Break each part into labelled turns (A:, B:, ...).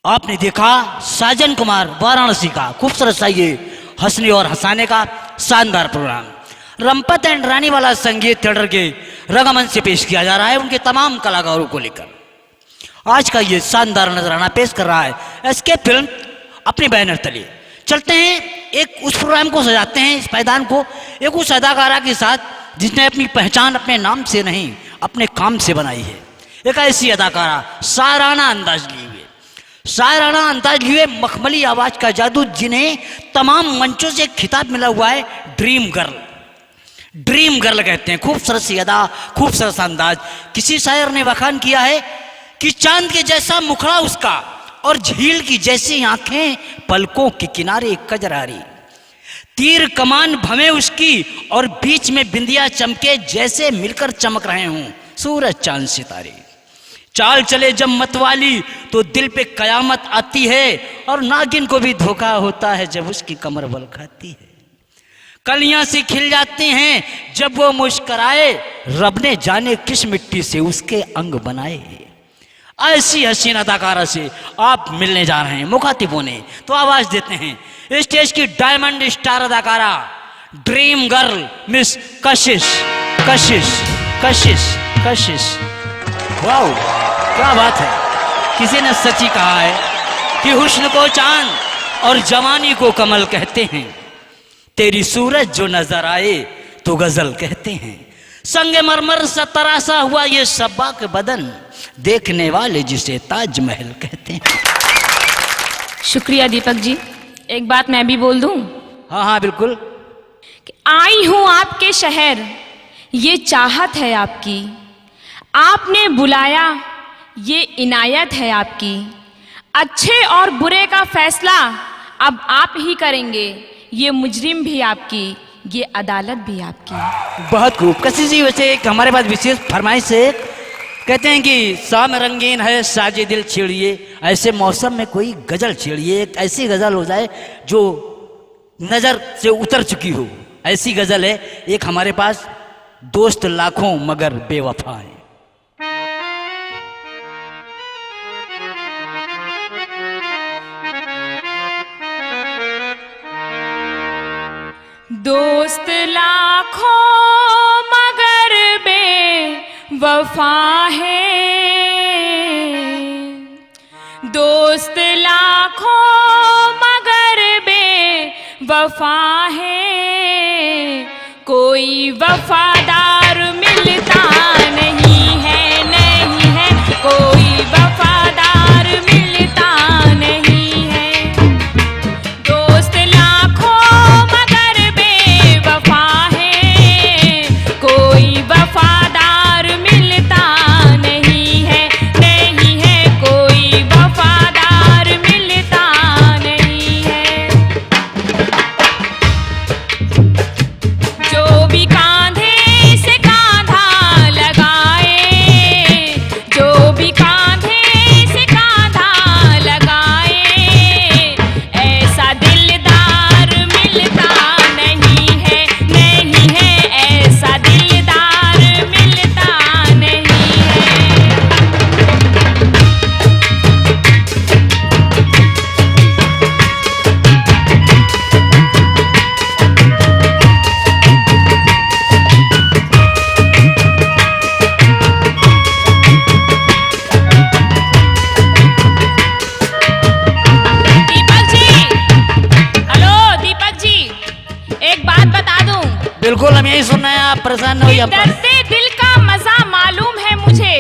A: आपने देखा साजन कुमार वाराणसी का खूबसूरत सा ये हंसने और हंसाने का शानदार प्रोग्राम रंपत एंड रानी वाला संगीत थिएटर के रंगमंच से पेश किया जा रहा है उनके तमाम कलाकारों को लेकर। आज का ये शानदार नजराना पेश कर रहा है एसके फिल्म अपने बैनर तले। चलते हैं एक उस प्रोग्राम को सजाते हैं, इस मैदान को एक उस अदाकारा के साथ जिसने अपनी पहचान अपने नाम से नहीं अपने काम से बनाई है। एक ऐसी अदाकारा शायराना अंदाज लिए हुए, शायराना अंदाज लिए मखमली आवाज का जादू, जिन्हें तमाम मंचों से खिताब मिला हुआ है ड्रीम गर्ल। ड्रीम गर्ल कहते हैं खूबसूरत सी अदा, खूबसूरत अंदाज। किसी शायर ने बखान किया है कि चांद के जैसा मुखड़ा उसका और झील की जैसी आंखें, पलकों के किनारे कजरारी, तीर कमान भवे उसकी और बीच में बिंदिया चमके जैसे मिलकर चमक रहे हों सूरज चांद सितारे। चाल चले जब मतवाली तो दिल पे कयामत आती है और नागिन को भी धोखा होता है जब उसकी कमर बल खाती है। कलियां सी खिल जाती हैं जब वो मुस्कराए, रब ने जाने किस मिट्टी से उसके अंग बनाए। ऐसी हसीन अदाकारा से आप मिलने जा रहे हैं, मुखातिब होने तो आवाज देते हैं स्टेज की डायमंड स्टार अदाकारा ड्रीम गर्ल मिस कशिश कशिश कशिश कशिश। वाओ क्या बात है। किसी ने सच्ची कहा है कि हुस्न को चांद और जवानी को कमल कहते हैं, तेरी सूरज जो नजर आए तो गजल कहते हैं। संगमरमर सा तरासा हुआ ये सब्बाक बदन, देखने वाले जिसे ताजमहल कहते हैं।
B: शुक्रिया दीपक जी। एक बात मैं भी बोल दूं?
A: हाँ हाँ बिल्कुल।
B: आई हूं आपके शहर, ये चाहत है आपकी, आपने बुलाया ये इनायत है आपकी, अच्छे और बुरे का फैसला अब आप ही करेंगे, ये मुजरिम भी आपकी, ये अदालत भी आपकी।
A: बहुत खूब। कशिश जी वैसे एक हमारे पास विशेष फरमाइश है, कहते हैं कि शाम रंगीन है साजे दिल छेड़िए, ऐसे मौसम में कोई गजल छेड़िए, एक ऐसी गजल हो जाए जो नजर से उतर चुकी हो, ऐसी गजल है एक हमारे पास। दोस्त लाखों मगर बेवफा है।
B: दोस्त लाखों मगर बेवफा है, दोस्त लाखों मगर बेवफा है, कोई वफादार मिलता नहीं है, नहीं है कोई वफादार मिलता नहीं है। दोस्त लाखों मगर बेवफा है, कोई वफादार मिलता नहीं है, नहीं है कोई वफादार मिलता नहीं है। जो भी कांधे से कांधा लगाए, जो भी कांधे से कांधा लगाए, ऐसा दिलदार मिलता नहीं है, नहीं है ऐसा दिलदार मिलता नहीं है। दीपक जी, हेलो दीपक जी, एक बात बता दूं?
A: बिल्कुल हम यही सुन रहे हैं, आप परेशान न होइए। आप
B: दर्दे दिल का मजा मालूम है मुझे,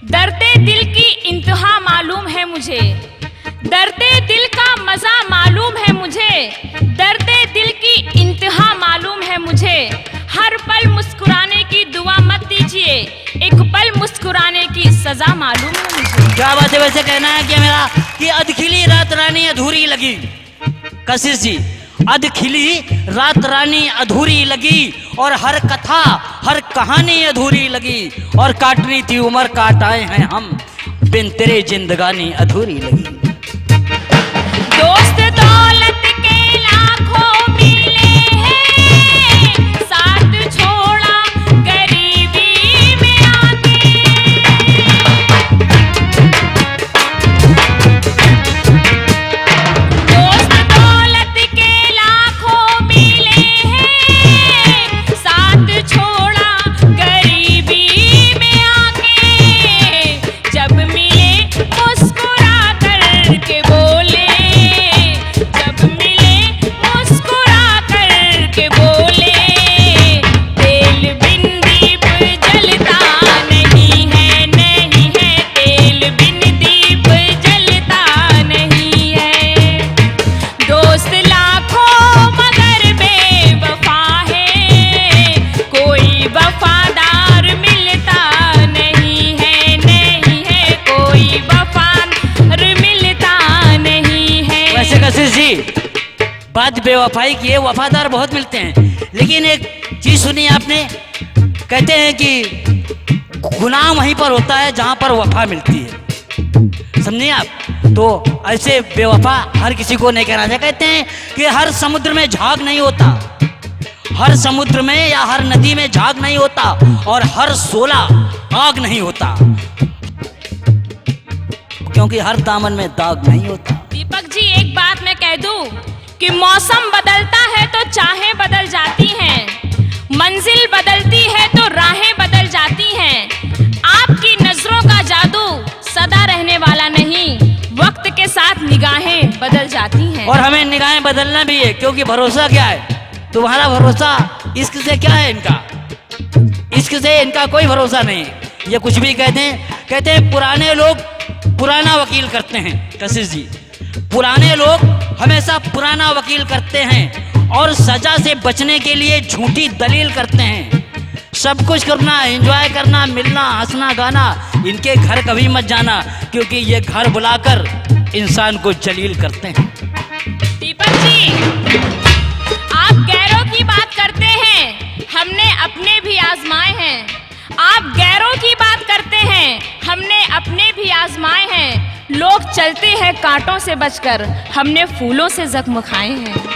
B: दर्दे दिल की इंतहा मालूम है मुझे, दर्दे दिल का मजा मालूम है मुझे, दर्दे दिल की इंतहा मालूम है मुझे। हर पल मुस्कुराने की दुआ मत दीजिए, एक पल मुस्कुराने की सजा मालूम है मुझे।
A: क्या बात है। वैसे कहना है कि मेरा कि अधखिली रात रानी अधूरी लगी। कशिश जी, अधखिली रात रानी अधूरी लगी और हर कथा हर कहानी अधूरी लगी, और काटनी थी उम्र काट आए हैं हम, बिन तेरे जिंदगानी अधूरी लगी।
B: दोस्त दौलत के लाखों मिले हैं, साथ छोड़ा गरीबी में आके।
A: जी, बात बेवफाई की है, वफादार बहुत मिलते हैं, लेकिन एक चीज सुनी आपने, कहते हैं कि गुनाह वहीं पर होता है जहां पर वफा मिलती है, समझिए आप। तो ऐसे बेवफा हर किसी को नहीं कहना चाहिए। कहते हैं कि हर समुद्र में झाग नहीं होता, हर समुद्र में या हर नदी में झाग नहीं होता, और हर शोला आग नहीं होता, क्योंकि हर दामन में दाग नहीं होता।
B: दीपक जी, एक बात मैं कह दूं कि मौसम बदलता है तो चाहें बदल जाती हैं, मंजिल बदलती है तो राहें बदल जाती हैं। आपकी नजरों का जादू सदा रहने वाला नहीं, वक्त के साथ निगाहें बदल जाती हैं।
A: और हमें निगाहें बदलना भी है, क्योंकि भरोसा क्या है? तुम्हारा भरोसा इश्क से क्या है? इनका इश्क से इनका कोई भरोसा नहीं। ये कुछ भी कहते हैं पुराने लोग पुराना वकील करते हैं। कशिश जी, पुराने लोग हमेशा पुराना वकील करते हैं और सजा से बचने के लिए झूठी दलील करते हैं। सब कुछ करना, एंजॉय करना, मिलना, हंसना, गाना, इनके घर कभी मत जाना, क्योंकि ये घर बुलाकर इंसान को जलील करते हैं।
B: दीपक जी, आप गैरों की बात करते हैं, हमने अपने भी आजमाए हैं। आप गैरों की बात करते हैं, हमने अपने भी आजमाए हैं। लोग चलते हैं कांटों से बचकर, हमने फूलों से जख्म खाए हैं।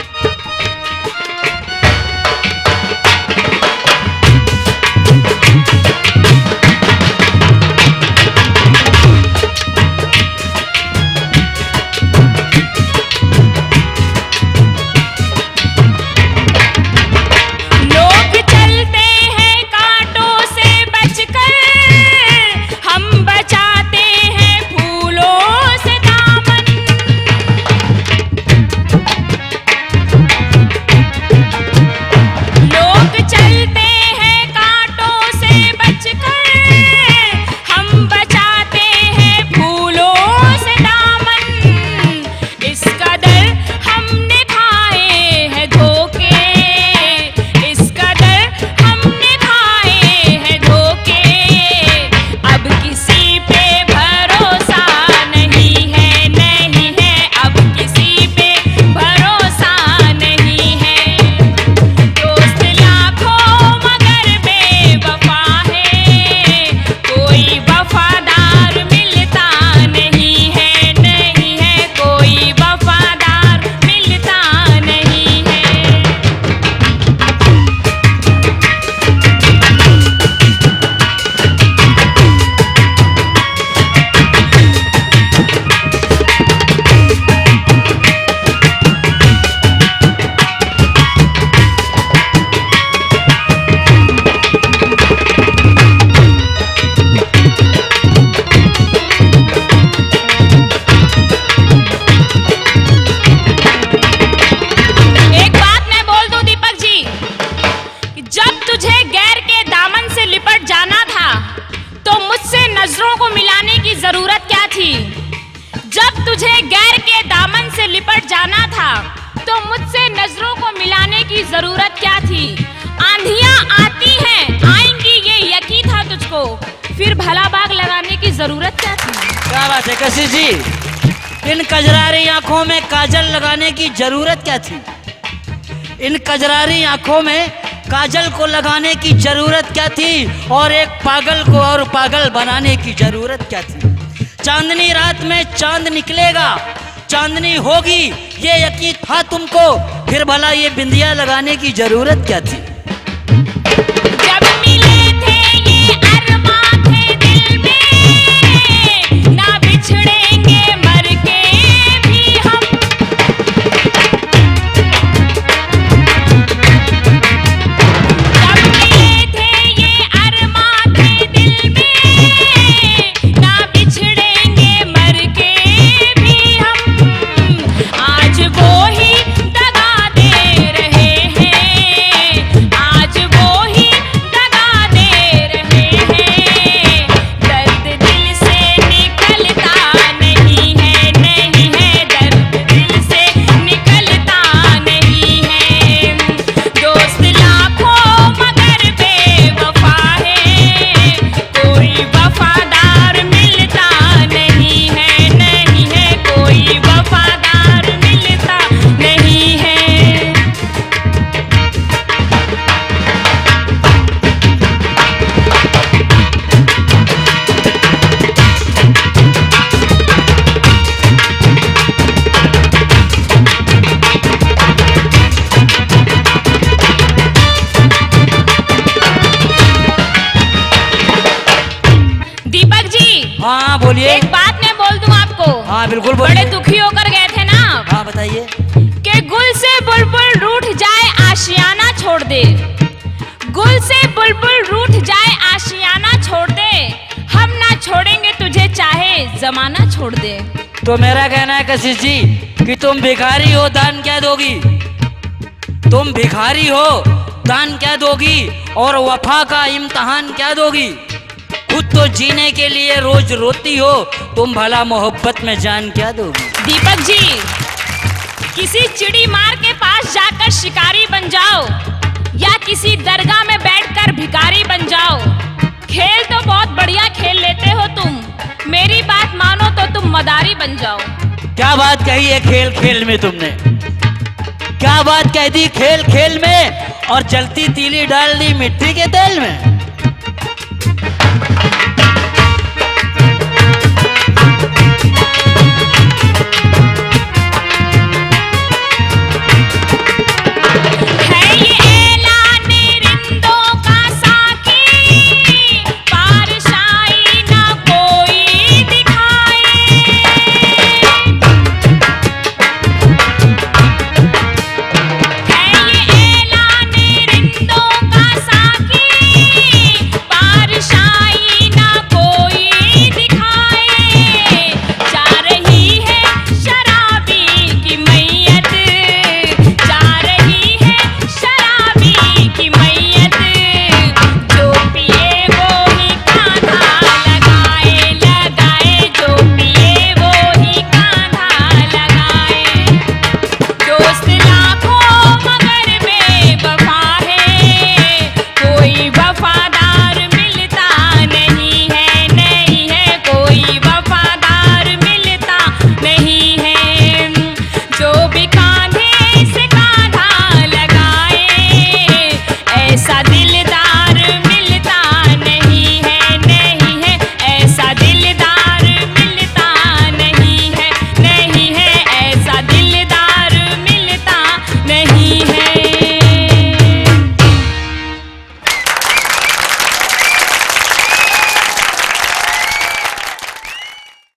B: जरूरत क्या थी? आंधियां आती हैं, आएंगी ये यकीन था तुझको, फिर भला बाग लगाने की जरूरत क्या थी?
A: क्या बात है कशिश जी, इन कजरारी आंखों में काजल लगाने की जरूरत क्या थी? इन कजरारी आंखों में काजल को लगाने की जरूरत क्या थी? और एक पागल को और पागल बनाने की जरूरत क्या थी? चांदनी रात में चांद निकलेगा, चांदनी होगी ये यकीन था तुमको, फिर भला ये बिंदिया लगाने की जरूरत क्या थी?
B: जब मिले थे ये अरमां थे दिल में, ना बिछड़ेंगे मर के भी हम। जब मिले थे ये अरमां थे दिल में, ना बिछड़ेंगे मर के भी हम। आज वो ही दगा दे रहे हैं,
A: बिल्कुल
B: बड़े
A: बोलिए।
B: दुखी होकर गए थे ना आप।
A: हाँ बताइए।
B: कि गुल से बुलबुल रूठ जाए आशियाना छोड़ दे, गुल से बुलबुल रूठ जाए आशियाना छोड़ दे, हम ना छोड़ेंगे तुझे चाहे जमाना छोड़ दे।
A: तो मेरा कहना है कशिश जी कि तुम भिखारी हो, दान क्या दोगी? तुम भिखारी हो, दान क्या दोगी? और वफा का इम्तहान क्या दोगी? खुद तो जीने के लिए रोज रोती हो, तुम भला मोहब्बत में जान क्या दोगी?
B: दीपक जी, किसी चिड़ी मार के पास जाकर शिकारी बन जाओ या किसी दरगाह में बैठकर भिखारी बन जाओ। खेल तो बहुत बढ़िया खेल लेते हो तुम, मेरी बात मानो तो तुम मदारी बन जाओ।
A: क्या बात कही है खेल खेल में तुमने? क्या बात कह दी खेल खेल में और जलती तीली डाल दी मिट्टी के तेल में?